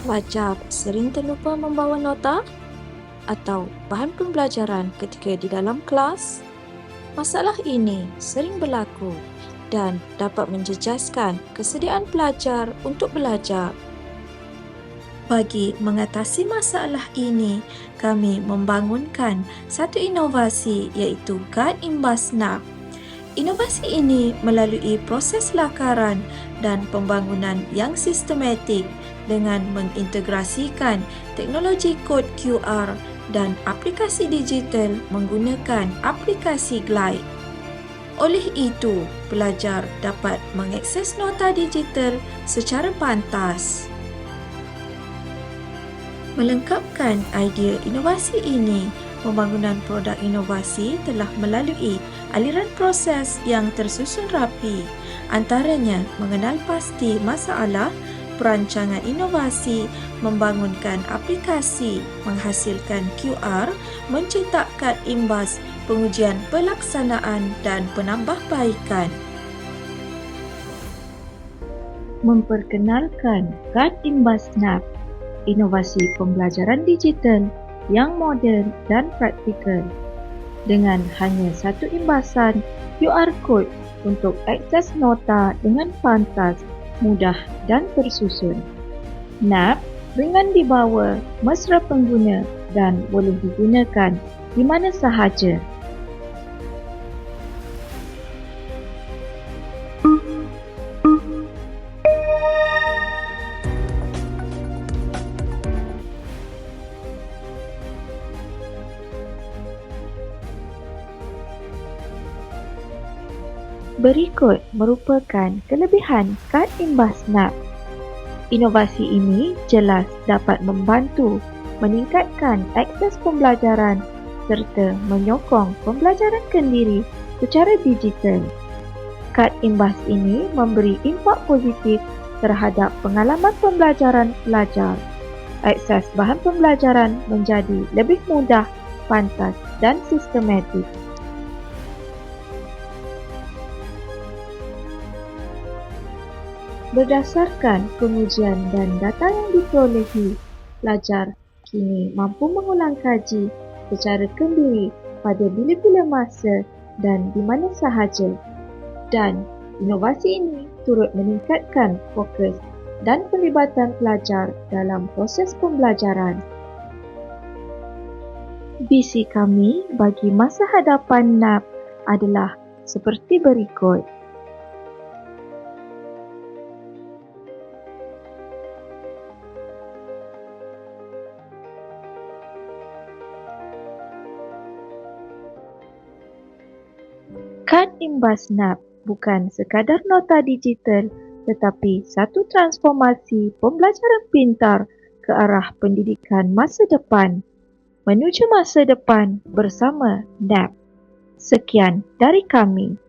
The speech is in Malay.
Pelajar sering terlupa membawa nota atau bahan pembelajaran ketika di dalam kelas. Masalah ini sering berlaku dan dapat menjejaskan kesediaan pelajar untuk belajar. Bagi mengatasi masalah ini, kami membangunkan satu inovasi iaitu kad imbas NAP. Inovasi ini melalui proses lakaran dan pembangunan yang sistematik dengan mengintegrasikan teknologi kod QR dan aplikasi digital menggunakan aplikasi Glide. Oleh itu, pelajar dapat mengakses nota digital secara pantas. Melengkapkan idea inovasi ini, pembangunan produk inovasi telah melalui aliran proses yang tersusun rapi, antaranya mengenal pasti masalah, perancangan inovasi, membangunkan aplikasi, menghasilkan QR, mencetak kad imbas, pengujian pelaksanaan dan penambahbaikan. Memperkenalkan kad imbas NAP, inovasi pembelajaran digital yang moden dan praktikal. Dengan hanya satu imbasan QR code untuk akses nota dengan pantas, mudah dan tersusun. NAP ringan dibawa, mesra pengguna dan boleh digunakan di mana sahaja. Berikut merupakan kelebihan kad imbas NAP. Inovasi ini jelas dapat membantu meningkatkan akses pembelajaran serta menyokong pembelajaran kendiri secara digital. Kad imbas ini memberi impak positif terhadap pengalaman pembelajaran pelajar. Akses bahan pembelajaran menjadi lebih mudah, pantas dan sistematik. Berdasarkan pengujian dan data yang diperolehi, pelajar kini mampu mengulang kaji secara kendiri pada bila-bila masa dan di mana sahaja. Dan inovasi ini turut meningkatkan fokus dan pelibatan pelajar dalam proses pembelajaran. Visi kami bagi masa hadapan NAP adalah seperti berikut. Kad imbas NAP bukan sekadar nota digital tetapi satu transformasi pembelajaran pintar ke arah pendidikan masa depan. Menuju masa depan bersama NAP. Sekian dari kami.